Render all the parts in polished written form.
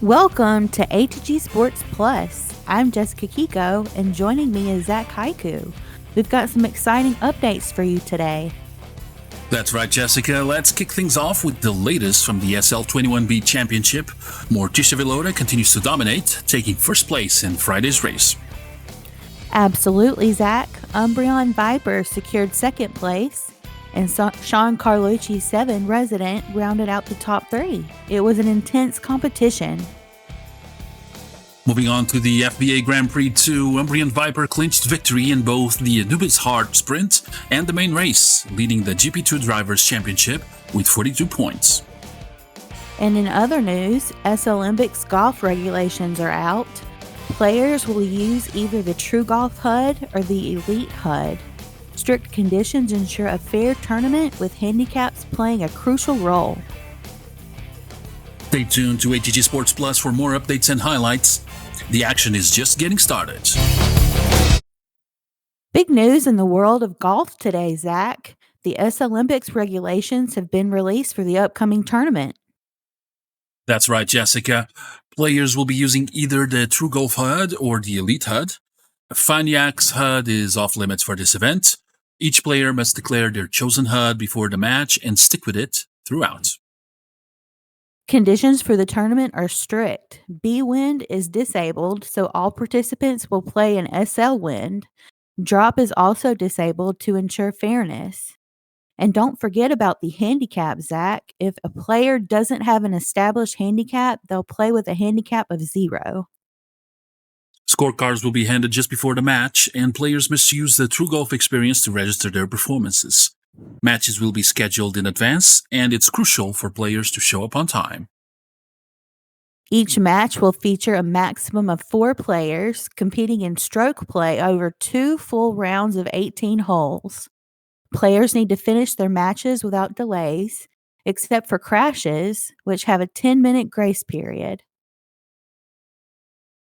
Welcome to ATG Sports Plus. I'm Jessica Kiko, and joining me is Zach Haiku. We've got some exciting updates for you today. That's right, Jessica. Let's kick things off with the latest from the SL21B Championship. Morticia Vilota continues to dominate, taking first place in Friday's race. Absolutely, Zach. Umbreon Viper secured second place, and Sean Carlucci, 7 resident, rounded out the top 3. It was an intense competition. Moving on to the FBA Grand Prix 2, Umbreon Viper clinched victory in both the Anubis Hard Sprint and the main race, leading the GP2 Drivers' Championship with 42 points. And in other news, SLympics golf regulations are out. Players will use either the TruGolf HUD or the Elite HUD. Strict conditions ensure a fair tournament with handicaps playing a crucial role. Stay tuned to ATG Sports Plus for more updates and highlights. The action is just getting started. Big news in the world of golf today, Zach. The SLympics regulations have been released for the upcoming tournament. That's right, Jessica. Players will be using either the TruGolf HUD or the Elite HUD. Faniak's HUD is off limits for this event. Each player must declare their chosen HUD before the match and stick with it throughout. Conditions for the tournament are strict. B wind is disabled, so all participants will play in SL wind. Drop is also disabled to ensure fairness. And don't forget about the handicap, Zach. If a player doesn't have an established handicap, they'll play with a handicap of 0. Scorecards will be handed just before the match, and players must use the TruGolf experience to register their performances. Matches will be scheduled in advance, and it's crucial for players to show up on time. Each match will feature a maximum of 4 players competing in stroke play over 2 full rounds of 18 holes. Players need to finish their matches without delays, except for crashes, which have a 10-minute grace period.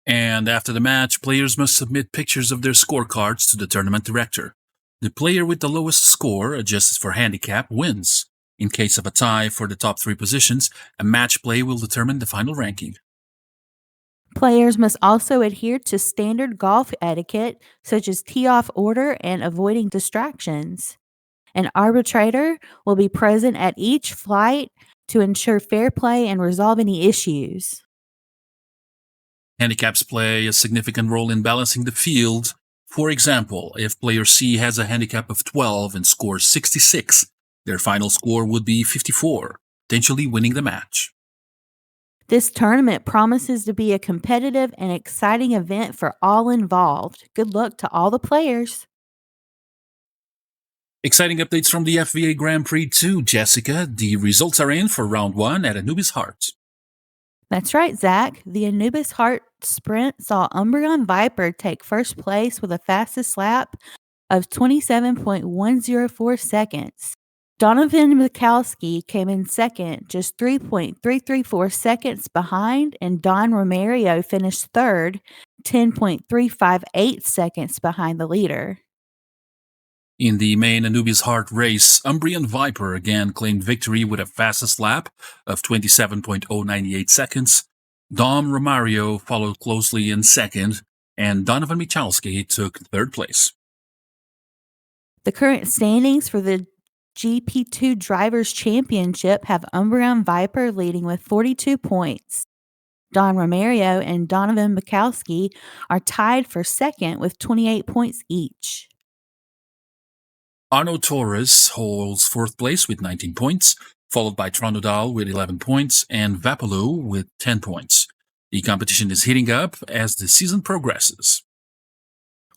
And after the match, players must submit pictures of their scorecards to the tournament director. The player with the lowest score, adjusted for handicap, wins. In case of a tie for the top 3 positions, a match play will determine the final ranking. Players must also adhere to standard golf etiquette, such as tee-off order and avoiding distractions. An arbitrator will be present at each flight to ensure fair play and resolve any issues. Handicaps play a significant role in balancing the field. For example, if player C has a handicap of 12 and scores 66, their final score would be 54, potentially winning the match. This tournament promises to be a competitive and exciting event for all involved. Good luck to all the players. Exciting updates from the FBA Grand Prix 2, Jessica. The results are in for round 1 at Anubis Heart. That's right, Zach. The Anubis Heart Sprint saw Umbreon Viper take first place with a fastest lap of 27.104 seconds. Donovan Mikowski came in second, just 3.334 seconds behind, and Don Romario finished third, 10.358 seconds behind the leader. In the main Anubis Heart race, Umbreon Viper again claimed victory with a fastest lap of 27.098 seconds. Dom Romario followed closely in second, and Donovan Michalski took third place. The current standings for the GP2 Drivers' Championship have Umbreon Viper leading with 42 points. Don Romario and Donovan Mikowski are tied for second with 28 points each. Arno Torres holds 4th place with 19 points, followed by Tronodal with 11 points and Vapalou with 10 points. The competition is heating up as the season progresses.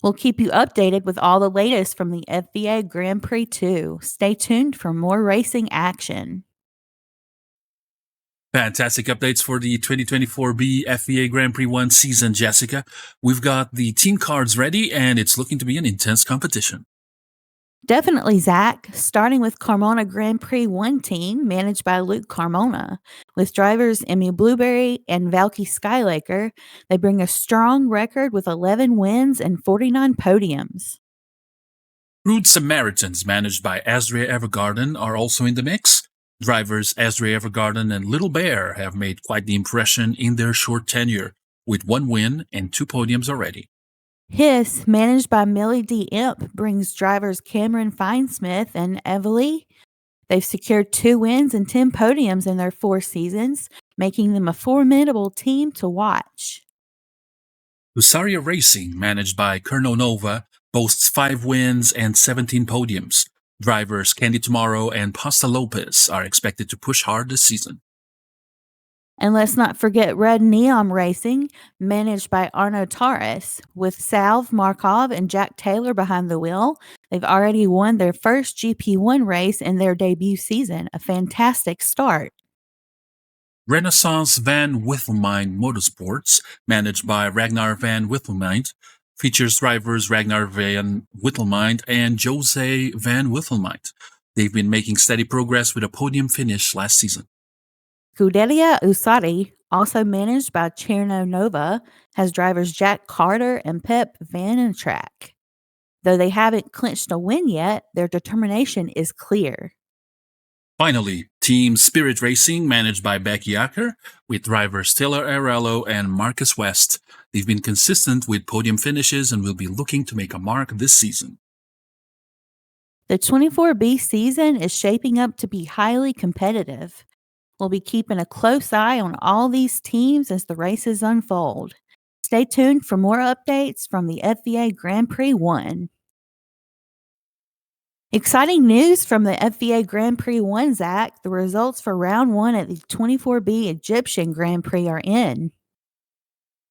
We'll keep you updated with all the latest from the FBA Grand Prix 2. Stay tuned for more racing action. Fantastic updates for the 2024B FBA Grand Prix 1 season, Jessica. We've got the team cards ready, and it's looking to be an intense competition. Definitely, Zach. Starting with Carmona Grand Prix 1 team, managed by Luke Carmona. With drivers Emmy Blueberry and Valky Skylaker, they bring a strong record with 11 wins and 49 podiums. Rude Samaritans, managed by Azria Evergarden, are also in the mix. Drivers Ezra Evergarden and Little Bear have made quite the impression in their short tenure, with 1 win and 2 podiums already. Hiss, managed by Millie D. Imp, brings drivers Cameron Finesmith and Evely. They've secured 2 wins and 10 podiums in their 4 seasons, making them a formidable team to watch. Usaria Racing, managed by Kerno Nova, boasts 5 wins and 17 podiums. Drivers Candy Tomorrow and Pasta Lopez are expected to push hard this season. And let's not forget Red Neon Racing, managed by Arno Taras, with Salve Markov and Jack Taylor behind the wheel. They've already won their first GP1 race in their debut season, a fantastic start. Renaissance Van Withelmine Motorsports, managed by Ragnar Van Withelmine, features drivers Ragnar Van Withelmine and Jose Van Withelmine. They've been making steady progress with a podium finish last season. Scuderia Usari, also managed by Cherno Nova, has drivers Jack Carter and Pep Van Track. Though they haven't clinched a win yet, their determination is clear. Finally, Team Spirit Racing, managed by Becky Acker, with drivers Taylor Arello and Marcus West. They've been consistent with podium finishes and will be looking to make a mark this season. The 24B season is shaping up to be highly competitive. We'll be keeping a close eye on all these teams as the races unfold. Stay tuned for more updates from the FVA Grand Prix 1. Exciting news from the FVA Grand Prix 1, Zach. The results for round 1 at the 24B Egyptian Grand Prix are in.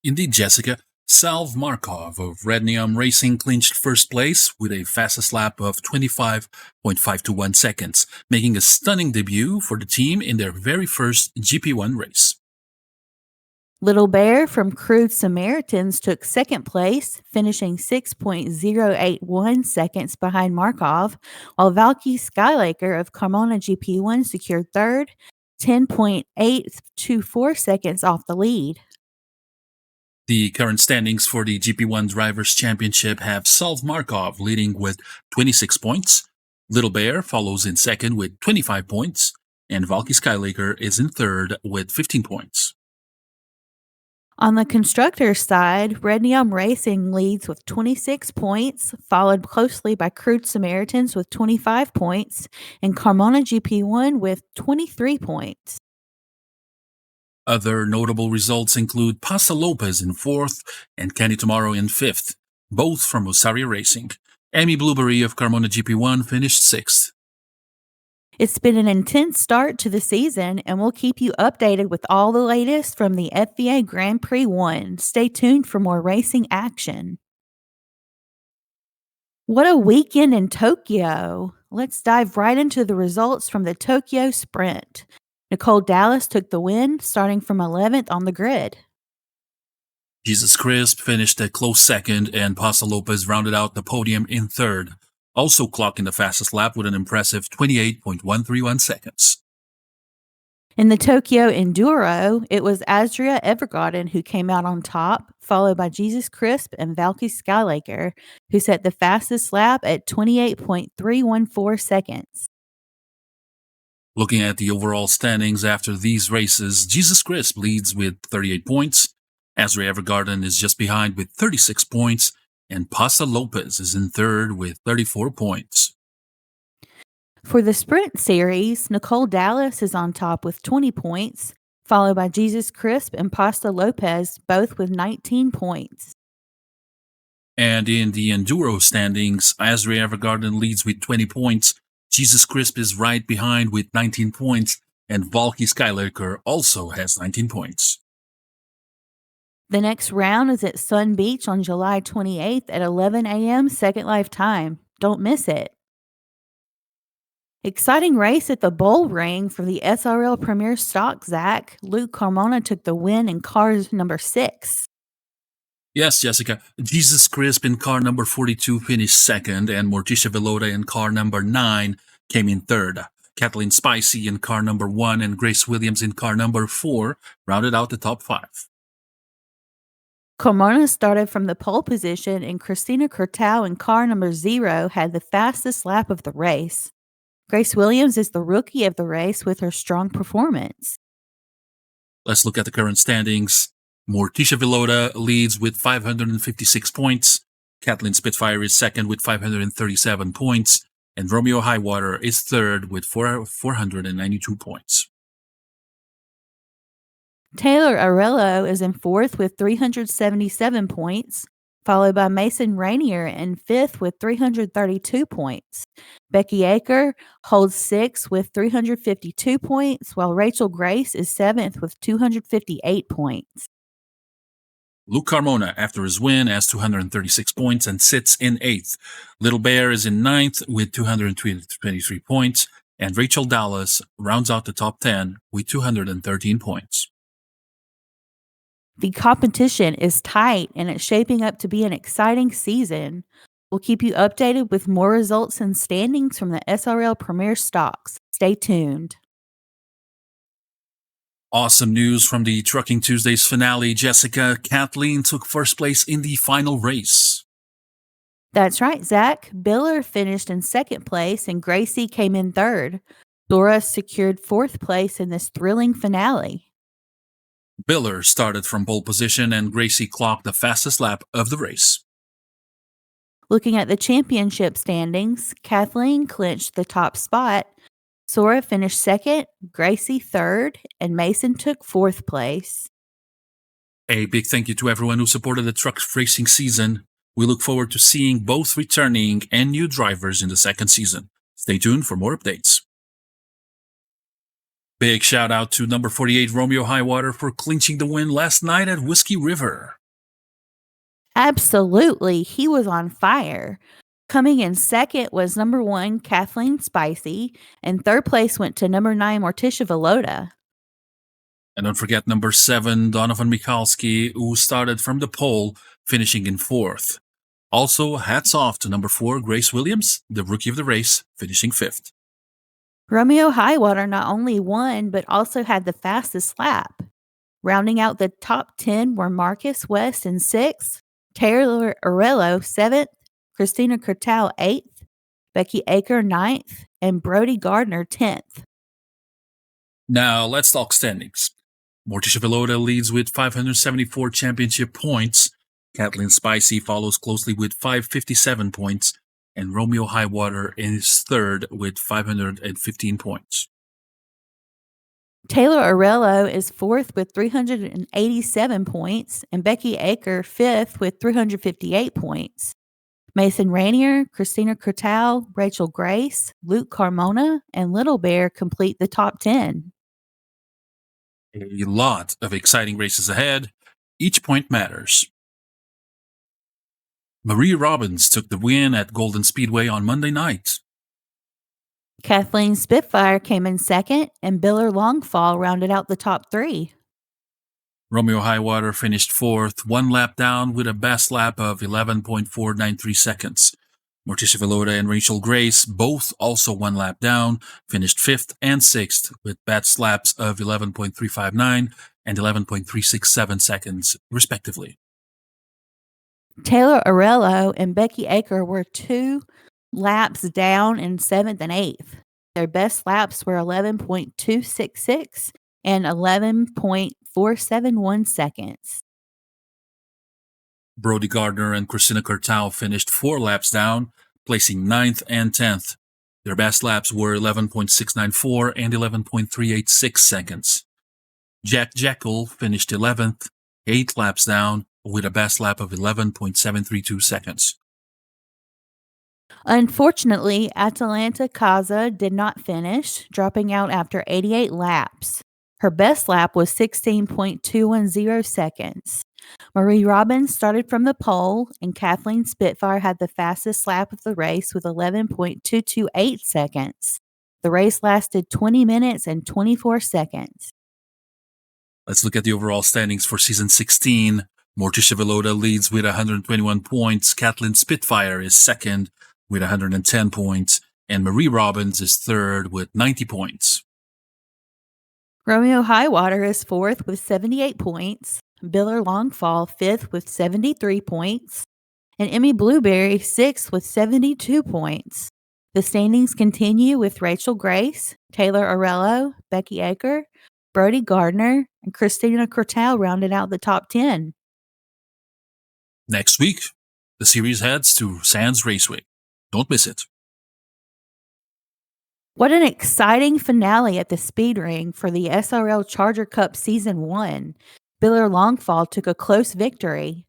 Indeed, Jessica. Salve Markov of Red Neon Racing clinched first place with a fastest lap of 25.521 seconds, making a stunning debut for the team in their very first GP1 race. Little Bear from Crude Samaritans took second place, finishing 6.081 seconds behind Markov, while Valky Skylaker of Carmona GP1 secured third, 10.824 seconds off the lead. The current standings for the GP1 Drivers' Championship have Salve Markov leading with 26 points, Little Bear follows in second with 25 points, and Valky Skylaker is in third with 15 points. On the constructors' side, Red Neon Racing leads with 26 points, followed closely by Crude Samaritans with 25 points, and Carmona GP1 with 23 points. Other notable results include Pasa Lopez in fourth and Candy Tomorrow in fifth, both from Usaria Racing. Amy Blueberry of Carmona GP1 finished sixth. It's been an intense start to the season, and we'll keep you updated with all the latest from the FVA Grand Prix 1. Stay tuned for more racing action. What a weekend in Tokyo! Let's dive right into the results from the Tokyo Sprint. Nicole Dallas took the win, starting from 11th on the grid. Jesus Crisp finished a close second, and Pasa Lopez rounded out the podium in third, also clocking the fastest lap with an impressive 28.131 seconds. In the Tokyo Enduro, it was Azria Evergarden who came out on top, followed by Jesus Crisp and Valky Skylaker, who set the fastest lap at 28.314 seconds. Looking at the overall standings after these races, Jesus Crisp leads with 38 points, Azria Evergarden is just behind with 36 points, and Pasa Lopez is in third with 34 points. For the Sprint Series, Nicole Dallas is on top with 20 points, followed by Jesus Crisp and Pasta Lopez, both with 19 points. And in the Enduro standings, Azria Evergarden leads with 20 points, Jesus Crisp is right behind with 19 points, and Valky Skylaker also has 19 points. The next round is at Sun Beach on July 28th at 11 a.m. Second Life time. Don't miss it. Exciting race at the Bull Ring for the SRL Premier Stock, Zach. Luke Carmona took the win in car number 6. Yes, Jessica. Jesus Crisp in car number 42 finished second, and Morticia Velota in car number 9 came in third. Kathleen Spicy in car number 1 and Grace Williams in car number 4 rounded out the top 5. Carmona started from the pole position, and Christina Curtow in car number 0 had the fastest lap of the race. Grace Williams is the rookie of the race with her strong performance. Let's look at the current standings. Morticia Villoda leads with 556 points. Kathleen Spitfire is second with 537 points. And Romeo Highwater is third with 492 points. Taylor Arello is in fourth with 377 points, followed by Mason Rainier in fifth with 332 points. Becky Aker holds sixth with 352 points, while Rachel Grace is seventh with 258 points. Luke Carmona, after his win, has 236 points and sits in eighth. Little Bear is in ninth with 223 points, and Rachel Dallas rounds out the top 10 with 213 points. The competition is tight, and it's shaping up to be an exciting season. We'll keep you updated with more results and standings from the SRL Premier Stocks. Stay tuned. Awesome news from the Trucking Tuesdays finale. Jessica, Kathleen took first place in the final race. That's right, Zach. Biller finished in second place, and Gracie came in third. Dora secured fourth place in this thrilling finale. Biller started from pole position, and Gracie clocked the fastest lap of the race. Looking at the championship standings, Kathleen clinched the top spot. Sora finished second, Gracie third, and Mason took fourth place. A big thank you to everyone who supported the truck racing season. We look forward to seeing both returning and new drivers in the second season. Stay tuned for more updates. Big shout out to number 48 Romeo Highwater for clinching the win last night at Whiskey River. Absolutely, he was on fire. Coming in second was number 1 Kathleen Spicy, and third place went to number 9 Morticia Villoda. And don't forget number 7 Donovan Michalski, who started from the pole, finishing in fourth. Also, hats off to number 4 Grace Williams, the rookie of the race, finishing fifth. Romeo Highwater not only won, but also had the fastest lap. Rounding out the top 10 were Marcus West in 6th, Taylor Arello 7th, Christina Kurtal 8th, Becky Aker 9th, and Brody Gardner 10th. Now, let's talk standings. Morticia Villoda leads with 574 championship points. Kathleen Spicy follows closely with 557 points. And Romeo Highwater is third with 515 points. Taylor Arello is fourth with 387 points, and Becky Aker fifth with 358 points. Mason Rainier, Christina Kurtal, Rachel Grace, Luke Carmona, and Little Bear complete the top 10. A lot of exciting races ahead. Each point matters. Marie Robbins took the win at Golden Speedway on Monday night. Kathleen Spitfire came in second, and Biller Longfall rounded out the top 3. Romeo Highwater finished fourth, one lap down with a best lap of 11.493 seconds. Morticia Villoda and Rachel Grace, both also one lap down, finished fifth and sixth with best laps of 11.359 and 11.367 seconds, respectively. Taylor Arello and Becky Aker were 2 laps down in 7th and 8th. Their best laps were 11.266 and 11.471 seconds. Brody Gardner and Christina Kurtal finished 4 laps down, placing 9th and 10th. Their best laps were 11.694 and 11.386 seconds. Jack Jekyll finished 11th, 8 laps down, with a best lap of 11.732 seconds. Unfortunately, Atalanta Kaza did not finish, dropping out after 88 laps. Her best lap was 16.210 seconds. Marie Robbins started from the pole, and Kathleen Spitfire had the fastest lap of the race with 11.228 seconds. The race lasted 20 minutes and 24 seconds. Let's look at the overall standings for Season 16. Morticia Villoda leads with 121 points. Kathleen Spitfire is second with 110 points. And Marie Robbins is third with 90 points. Romeo Highwater is fourth with 78 points. Biller Longfall fifth with 73 points. And Emmy Blueberry sixth with 72 points. The standings continue with Rachel Grace, Taylor Arello, Becky Aker, Brody Gardner, and Christina Cortell rounded out the top 10. Next week, the series heads to Sands Raceway. Don't miss it. What an exciting finale at the Speed Ring for the SRL Charger Cup Season 1. Biller Longfall took a close victory.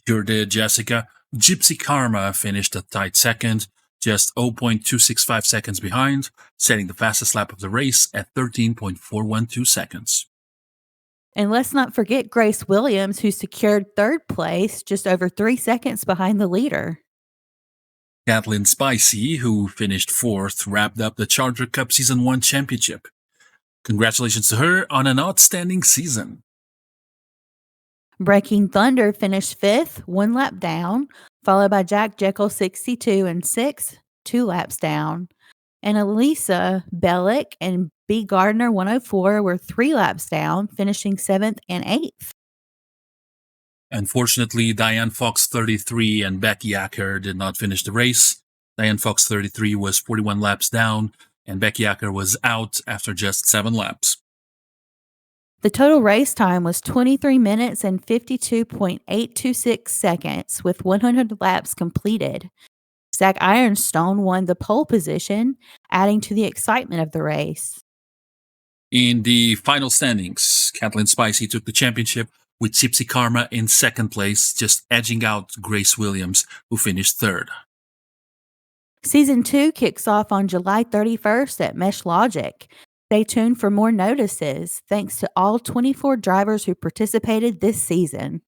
Sure did, Jessica. Gypsy Karma finished a tight second, just 0.265 seconds behind, setting the fastest lap of the race at 13.412 seconds. And let's not forget Grace Williams, who secured third place, just over 3 seconds behind the leader. Kathleen Spicy, who finished fourth, wrapped up the Charger Cup Season 1 championship. Congratulations to her on an outstanding season. Breaking Thunder finished fifth, 1 lap down, followed by Jack Jekyll 62 and 6, 2 laps down. And Elisa Bellick and B. Gardner 104 were 3 laps down, finishing 7th and 8th. Unfortunately, Diane Fox 33 and Becky Acker did not finish the race. Diane Fox 33 was 41 laps down, and Becky Acker was out after just 7 laps. The total race time was 23 minutes and 52.826 seconds, with 100 laps completed. Zach Ironstone won the pole position, adding to the excitement of the race. In the final standings, Kathleen Spicy took the championship with Gypsy Karma in second place, just edging out Grace Williams, who finished third. Season 2 kicks off on July 31st at Mesh Logic. Stay tuned for more notices, thanks to all 24 drivers who participated this season.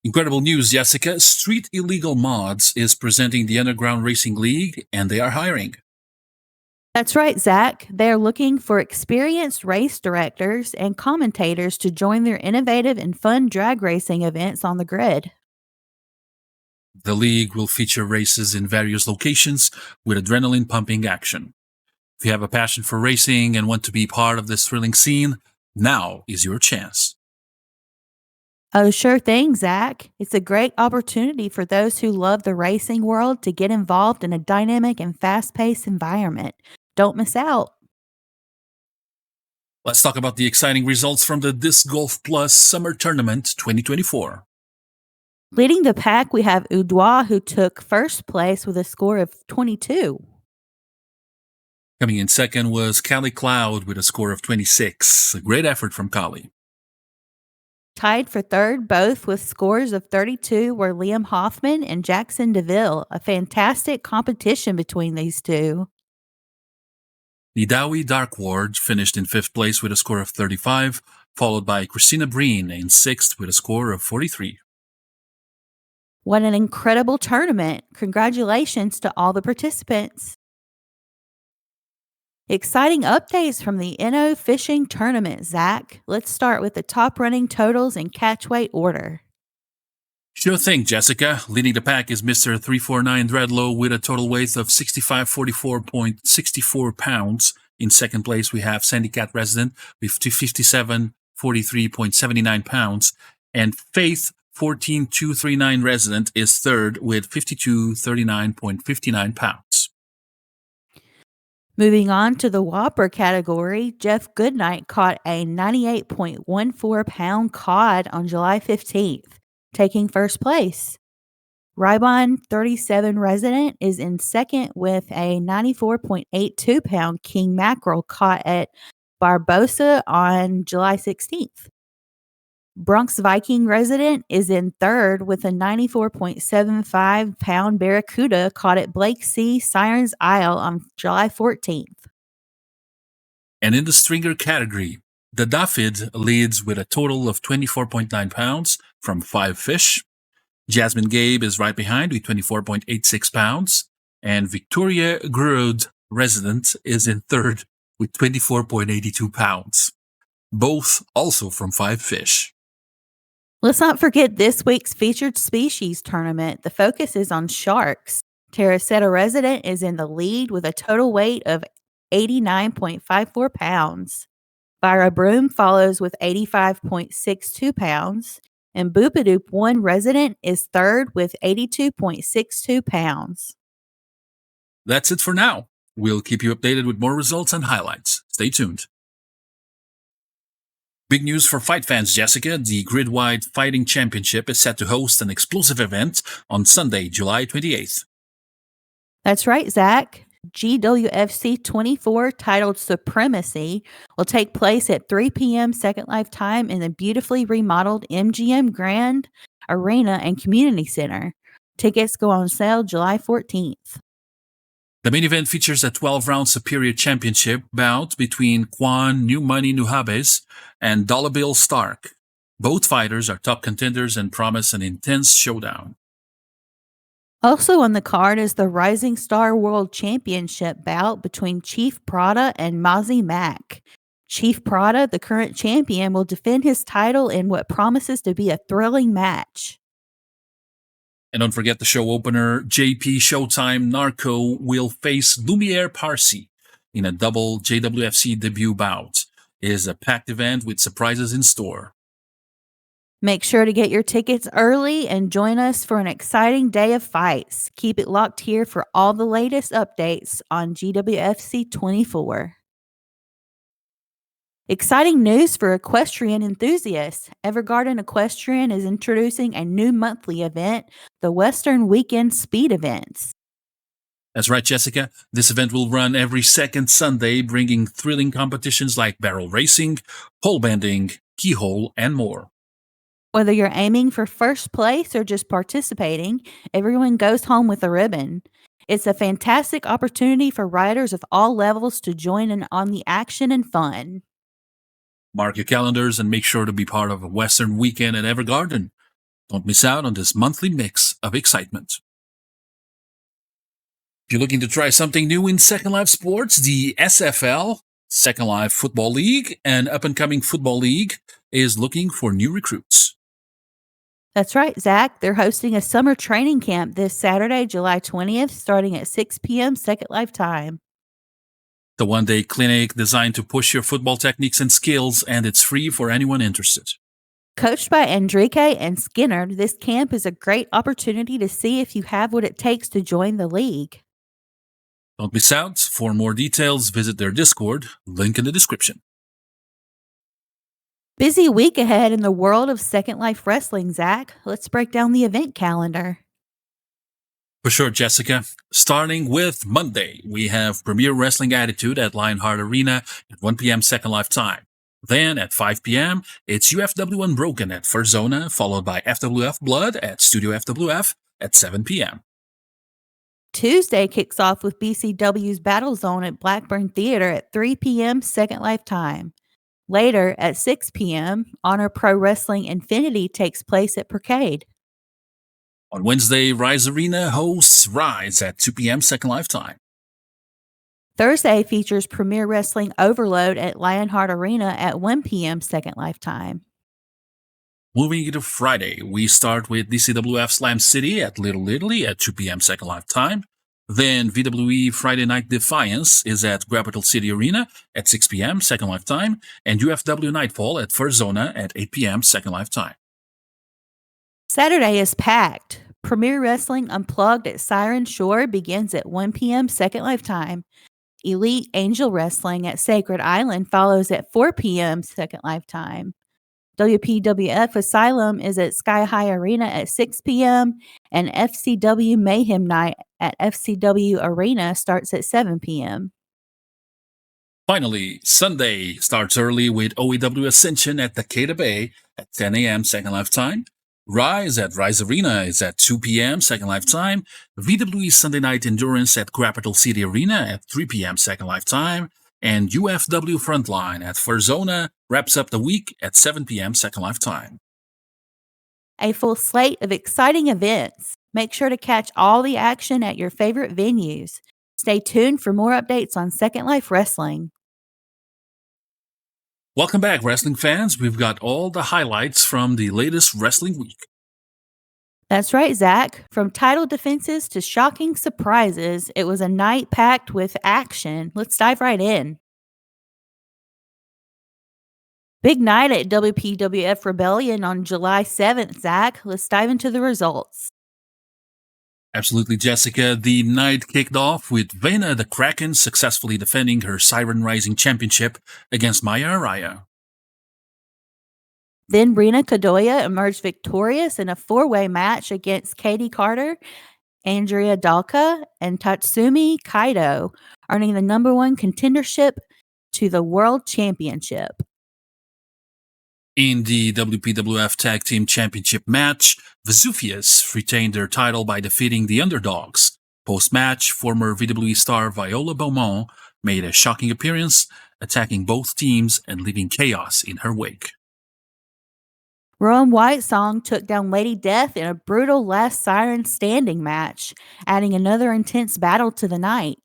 Incredible news, Jessica. Street Illegal Mods is presenting the Underground Racing League, and they are hiring. That's right, Zach. They're looking for experienced race directors and commentators to join their innovative and fun drag racing events on the grid. The league will feature races in various locations with adrenaline-pumping action. If you have a passion for racing and want to be part of this thrilling scene, now is your chance. Oh, sure thing, Zach. It's a great opportunity for those who love the racing world to get involved in a dynamic and fast-paced environment. Don't miss out. Let's talk about the exciting results from the DISCGOLF Plus Summer Tournament 2024. Leading the pack, we have Udois, who took first place with a score of 22. Coming in second was Callie Cloud with a score of 26. A great effort from Callie. Tied for third, both with scores of 32, were Liam Hoffman and Jackson DeVille. A fantastic competition between these two. Nidawi Darkward finished in fifth place with a score of 35, followed by Christina Breen in sixth with a score of 43. What an incredible tournament. Congratulations to all the participants. Exciting updates from the NO Fishing Tournament, Zach. Let's start with the top running totals in catch weight order. Sure thing, Jessica. Leading the pack is Mr. 349 Dreadlow with a total weight of 6544.64 pounds. In second place, we have Sandy Cat Resident with 5743.79 pounds. And Faith 14239 Resident is third with 5239.59 pounds. Moving on to the Whopper category, Jeff Goodnight caught a 98.14 pound cod on July 15th, taking first place. Ribon 37 Resident is in second with a 94.82 pound king mackerel caught at Barbosa on July 16th. Bronx Viking Resident is in third with a 94.75 pound barracuda caught at Blake C. Sirens Isle on July 14th. And in the stringer category, the Daffyd leads with a total of 24.9 pounds from 5 fish. Jasmine Gabe is right behind with 24.86 pounds. And Victoria Grud Resident is in third with 24.82 pounds. Both also from 5 fish. Let's not forget this week's featured species tournament. The focus is on sharks. Terracetta Resident is in the lead with a total weight of 89.54 pounds. Vira Broom follows with 85.62 pounds. and Boopadoop 1 resident is third with 82.62 pounds. That's it for now. We'll keep you updated with more results and highlights. Stay tuned. Big news for fight fans, Jessica. The Grid-Wide Fighting Championship is set to host an explosive event on Sunday, July 28th. That's right, Zach. GWFC 24, titled Supremacy, will take place at 3 p.m. Second Life time in the beautifully remodeled MGM Grand Arena and Community Center. Tickets go on sale July 14th. The main event features a 12-round Superior Championship bout between Kwan New Money Nuhabes and Dollar Bill Stark. Both fighters are top contenders and promise an intense showdown. Also on the card is the Rising Star World Championship bout between Chief Prada and Mozzie Mack. Chief Prada, the current champion, will defend his title in what promises to be a thrilling match. And don't forget the show opener, JP Showtime Narco will face Lumiere Parsi in a double JWFC debut bout. It is a packed event with surprises in store. Make sure to get your tickets early and join us for an exciting day of fights. Keep it locked here for all the latest updates on GWFC 24. Exciting news for equestrian enthusiasts. Evergarden Equestrian is introducing a new monthly event, the Western Weekend Speed Events. That's right, Jessica. This event will run every second Sunday, bringing thrilling competitions like barrel racing, pole bending, keyhole, and more. Whether you're aiming for first place or just participating, everyone goes home with a ribbon. It's a fantastic opportunity for riders of all levels to join in on the action and fun. Mark your calendars and make sure to be part of a Western Weekend at Evergarden. Don't miss out on this monthly mix of excitement. If you're looking to try something new in Second Life sports, the SFL, Second Life Football League, and up-and-coming Football League is looking for new recruits. That's right, Zach. They're hosting a summer training camp this Saturday, July 20th, starting at 6 p.m. Second Life time. The one-day clinic designed to push your football techniques and skills, and it's free for anyone interested. Coached by Enrique and Skinner, this camp is a great opportunity to see if you have what it takes to join the league. Don't miss out. For more details, visit their Discord, link in the description. Busy week ahead in the world of Second Life Wrestling, Zach. Let's break down the event calendar. For sure, Jessica. Starting with Monday, we have Premier Wrestling Attitude at Lionheart Arena at 1 p.m. Second Life time. Then at 5 p.m., it's UFW Unbroken at First Zona, followed by FWF Blood at Studio FWF at 7 p.m. Tuesday kicks off with BCW's Battle Zone at Blackburn Theater at 3 p.m. Second Life time. Later, at 6 p.m., Honor Pro Wrestling Infinity takes place at Percade. On Wednesday, Rise Arena hosts Rise at 2 p.m. Second Life time. Thursday features Premier Wrestling Overload at Lionheart Arena at 1 p.m. Second Life time. Moving into Friday, we start with DCWF Slam City at Little Italy at 2 p.m. Second Life time. Then VWE Friday Night Defiance is at Capital City Arena at 6 p.m. Second Life time, and UFW Nightfall at First Zona at 8 p.m. Second Life time. Saturday is packed. Premier Wrestling Unplugged at Siren Shore begins at 1 p.m. Second Life time. Elite Angel Wrestling at Sacred Island follows at 4 p.m. Second Life time. WPWF Asylum is at Sky High Arena at 6 p.m. and FCW Mayhem Night at FCW Arena starts at 7 p.m. Finally, Sunday starts early with OEW Ascension at Takeda Bay at 10 a.m. Second Life time. Rise at Rise Arena is at 2 p.m. Second Life time. VWE Sunday Night Endurance at Capital City Arena at 3 p.m. Second Life time. And UFW Frontline at First Zona wraps up the week at 7 p.m. Second Life time. A full slate of exciting events. Make sure to catch all the action at your favorite venues. Stay tuned for more updates on Second Life Wrestling. Welcome back, wrestling fans. We've got all the highlights from the latest wrestling week. That's right, Zach. From title defenses to shocking surprises, it was a night packed with action. Let's dive right in. Big night at WPWF Rebellion on July 7th, Zach. Let's dive into the results. Absolutely, Jessica. The night kicked off with Vena the Kraken successfully defending her Siren Rising Championship against Maya Araya. Then Rina Kadoya emerged victorious in a four-way match against Katie Carter, Andrea Dalka, and Tatsumi Kaido, earning the #1 contendership to the World Championship. In the WPWF Tag Team Championship match, Vesuvius retained their title by defeating the underdogs. Post-match, former VWE star Viola Beaumont made a shocking appearance, attacking both teams and leaving chaos in her wake. Rowan Whitesong took down Lady Death in a brutal last siren standing match, adding another intense battle to the night.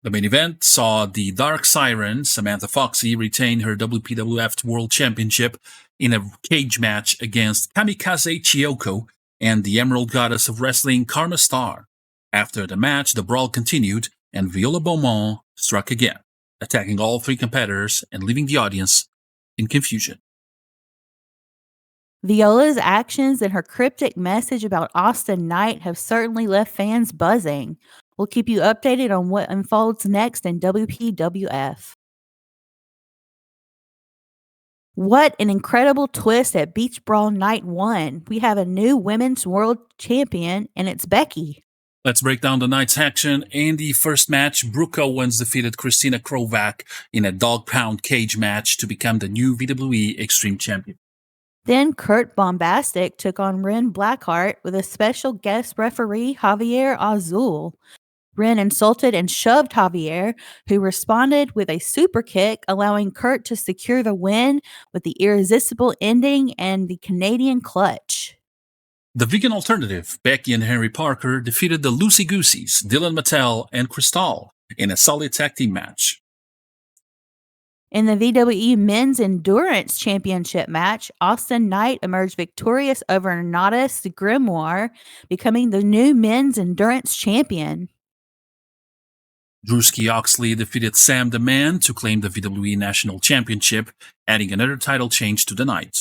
The main event saw the Dark Siren, Samantha Foxy, retain her WPWF World Championship in a cage match against Kamikaze Chiyoko and the Emerald Goddess of Wrestling, Karma Star. After the match, the brawl continued, and Viola Beaumont struck again, attacking all three competitors and leaving the audience in confusion. Viola's actions and her cryptic message about Austin Knight have certainly left fans buzzing. We'll keep you updated on what unfolds next in WPWF. What an incredible twist at Beach Brawl Night 1. We have a new women's world champion, and it's Becky. Let's break down the night's action. In the first match, Brooke Owens defeated Christina Krovac in a dog-pound cage match to become the new VWE Extreme Champion. Then Kurt Bombastic took on Ren Blackheart with a special guest referee, Javier Azul. Ren insulted and shoved Javier, who responded with a super kick, allowing Kurt to secure the win with the irresistible ending and the Canadian clutch. The vegan alternative, Becky and Henry Parker, defeated the Loosey Gooseys, Dylan Mattel and Cristal, in a solid tag team match. In the VWE Men's Endurance Championship match, Austin Knight emerged victorious over Nadas Grimoire, becoming the new Men's Endurance Champion. Drewski Oxley defeated Sam the Man to claim the VWE National Championship, adding another title change to the night.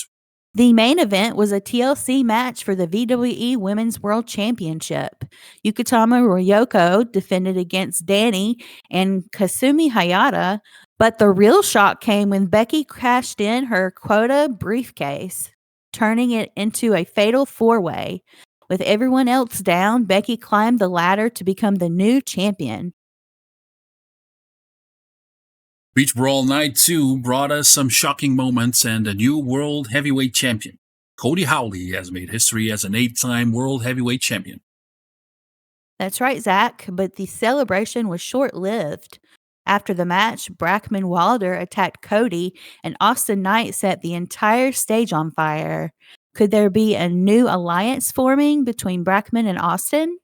The main event was a TLC match for the VWE Women's World Championship. Yukutama Ryoko defended against Danny and Kasumi Hayata, but the real shock came when Becky cashed in her quota briefcase, turning it into a fatal four-way. With everyone else down, Becky climbed the ladder to become the new champion. Beach Brawl Night 2 brought us some shocking moments and a new World Heavyweight Champion. Cody Howley has made history as an 8-time World Heavyweight Champion. That's right, Zach, but the celebration was short-lived. After the match, Brackman Wilder attacked Cody, and Austin Knight set the entire stage on fire. Could there be a new alliance forming between Brackman and Austin?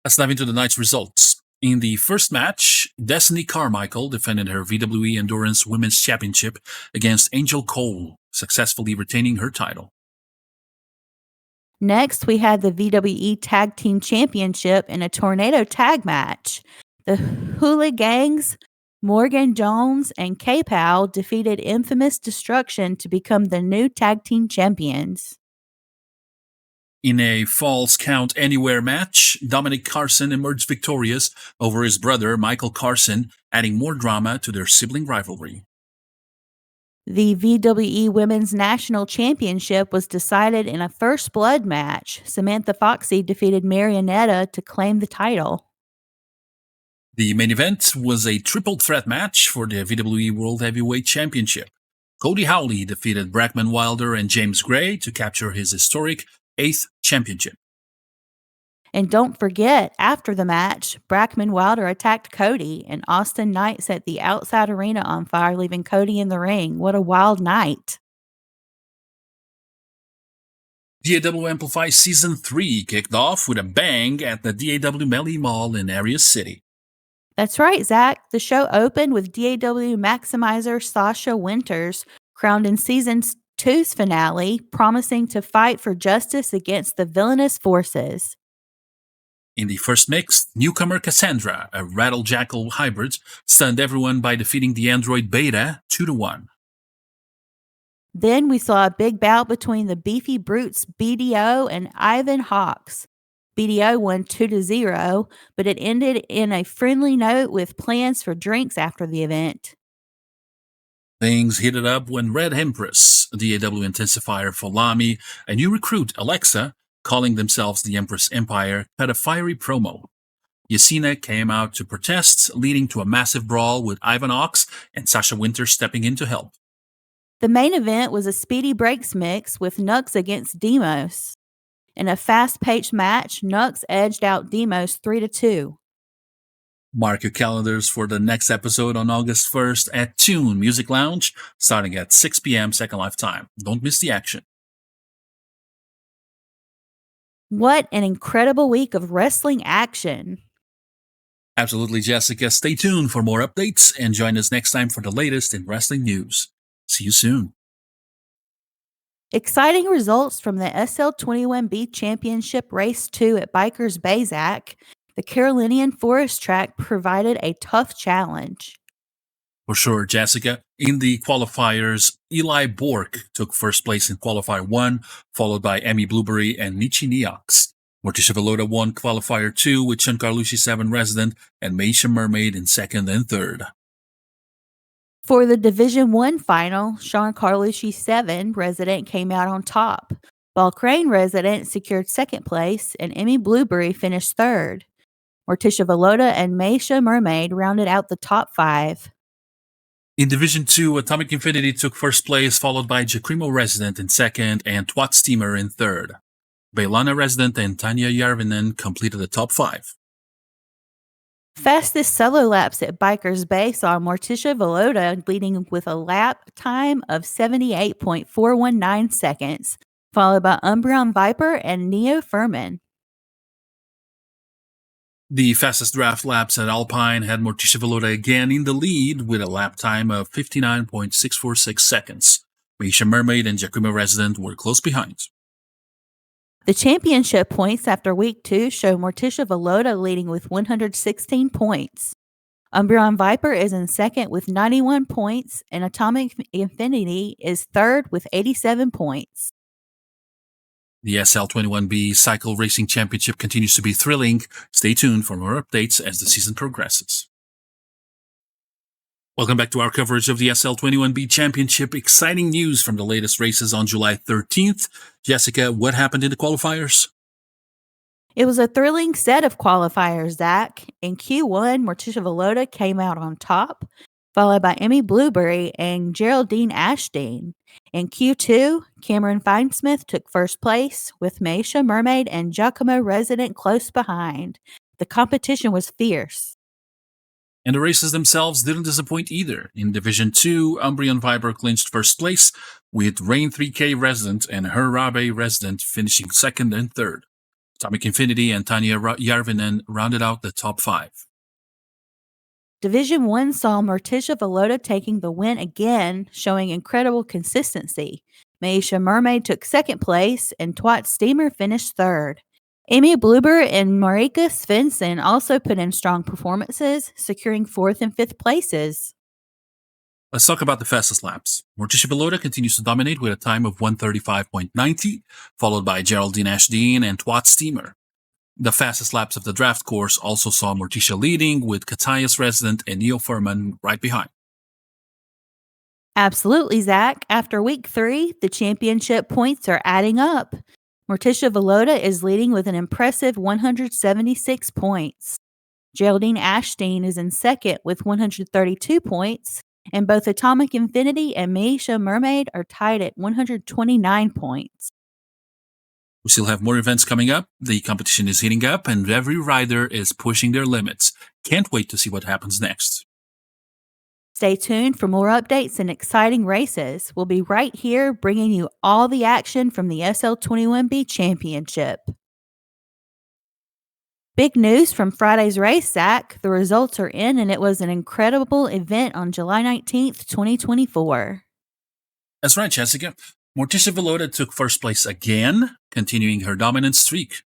Let's dive into the night's results. In the first match, Destiny Carmichael defended her VWE Endurance Women's Championship against Angel Cole, successfully retaining her title. Next, we had the VWE Tag Team Championship in a tornado tag match. The Hula Gangs, Morgan Jones, and K-Pow defeated Infamous Destruction to become the new tag team champions. In a Falls Count Anywhere match, Dominic Carson emerged victorious over his brother Michael Carson, adding more drama to their sibling rivalry. The VWE Women's National Championship was decided in a first blood match. Samantha Foxy defeated Marionetta to claim the title. The main event was a triple threat match for the VWE World Heavyweight Championship. Cody Howley defeated Brackman Wilder and James Gray to capture his historic 8th championship. And don't forget, after the match, Brackman Wilder attacked Cody, and Austin Knight set the outside arena on fire, leaving Cody in the ring. What a wild night. DAW Amplify Season 3 kicked off with a bang at the DAW Melly Mall in Area City. That's right, Zach. The show opened with DAW Maximizer Sasha Winters, crowned in Season 2's finale, promising to fight for justice against the villainous forces. In the first mix, newcomer Cassandra, a Rattle Jackal hybrid, stunned everyone by defeating the android Beta 2-1. Then we saw a big bout between the Beefy Brutes BDO and Ivan Hawks. BDO won 2-0, but it ended in a friendly note with plans for drinks after the event. Things heated up when Red Empress, a DAW intensifier for Lamy, and new recruit Alexa, calling themselves the Empress Empire, cut a fiery promo. Yasina came out to protest, leading to a massive brawl with Ivan Ox and Sasha Winter stepping in to help. The main event was a speedy breaks mix with Nux against Demos. In a fast-paced match, Nux edged out Demos 3-2. Mark your calendars for the next episode on August 1st at Tune Music Lounge, starting at 6 p.m. Second Life time. Don't miss the action. What an incredible week of wrestling action. Absolutely, Jessica. Stay tuned for more updates and join us next time for the latest in wrestling news. See you soon. Exciting results from the SL21B Championship Race 2 at Bikers Bay, Zach. The Carolinian Forest Track provided a tough challenge. For sure, Jessica. In the qualifiers, Eli Bork took first place in qualifier 1, followed by Emmy Blueberry and Nichi Neox. Morticia Velota won qualifier 2 with Sean Carlucci 7 resident and Meisha Mermaid in second and third. For the Division 1 final, Sean Carlucci 7 resident came out on top. Ball Crane resident secured second place and Emmy Blueberry finished third. Morticia Velota and Meisha Mermaid rounded out the top 5. In Division 2, Atomic Infinity took first place, followed by Jacrimo resident in second and Twat Steamer in third. Bailana resident and Tanya Yarvinen completed the top 5. Fastest solo laps at Bikers Bay saw Morticia Velota leading with a lap time of 78.419 seconds, followed by Umbreon Viper and Neo Furman. The fastest draft laps at Alpine had Morticia Velota again in the lead with a lap time of 59.646 seconds. Meisha Mermaid and Jacrimo resident were close behind. The championship points after week 2 show Morticia Velota leading with 116 points. Umbreon Viper is in second with 91 points, and Atomic Infinity is third with 87 points. The SL21B Cycle Racing Championship continues to be thrilling. Stay tuned for more updates as the season progresses. Welcome back to our coverage of the SL21B Championship. Exciting news from the latest races on July 13th. Jessica, what happened in the qualifiers? It was a thrilling set of qualifiers, Zach. In Q1, Morticia Velota came out on top, followed by Emmy Blueberry and Geraldine Ashdean. In Q2, Cameron Finesmith took first place, with Meisha Mermaid and Giacomo resident close behind. The competition was fierce. And the races themselves didn't disappoint either. In Division 2, Umbreon Viper clinched first place, with Rain 3K resident and Herabe resident finishing second and third. Atomic Infinity and Tanya Yarvinen rounded out the top 5. Division 1 saw Morticia Velota taking the win again, showing incredible consistency. Meisha Mermaid took second place, and Twat Steamer finished third. Amy Blueber and Marika Svensson also put in strong performances, securing 4th and 5th places. Let's talk about the fastest laps. Morticia Velota continues to dominate with a time of 1:35.90, followed by Geraldine Ashdean and Twat Steamer. The fastest laps of the draft course also saw Morticia leading, with Kataya's resident and Neo Furman right behind. Absolutely, Zach. After week 3, the championship points are adding up. Morticia Velota is leading with an impressive 176 points. Geraldine Ashdean is in second with 132 points, and both Atomic Infinity and Meisha Mermaid are tied at 129 points. We still have more events coming up. The competition is heating up, and every rider is pushing their limits. Can't wait to see what happens next. Stay tuned for more updates and exciting races. We'll be right here bringing you all the action from the SL21B Championship. Big news from Friday's race, Zach. The results are in, and it was an incredible event on July 19th, 2024. That's right, Jessica. Morticia Velota took first place again, continuing her dominant streak.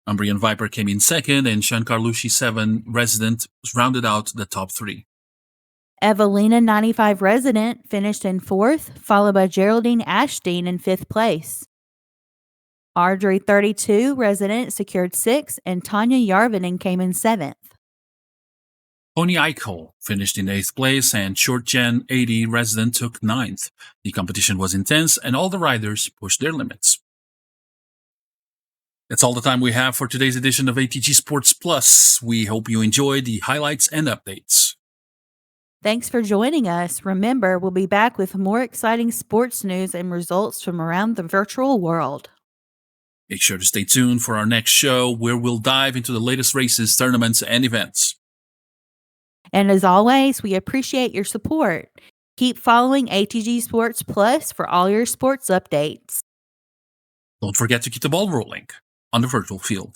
Umbreon Viper came in second, and Sean Carlucci 7 resident rounded out the top 3. Evelina 95 resident finished in 4th, followed by Geraldine Ashdean in 5th place. Audrey 32 resident secured 6th, and Tanya Yarvinen came in 7th. Tony Eichel finished in 8th place, and Short Gen 80 resident took 9th. The competition was intense, and all the riders pushed their limits. That's all the time we have for today's edition of ATG Sports Plus. We hope you enjoyed the highlights and updates. Thanks for joining us. Remember, we'll be back with more exciting sports news and results from around the virtual world. Make sure to stay tuned for our next show, where we'll dive into the latest races, tournaments, and events. And as always, we appreciate your support. Keep following ATG Sports Plus for all your sports updates. Don't forget to keep the ball rolling on the virtual field.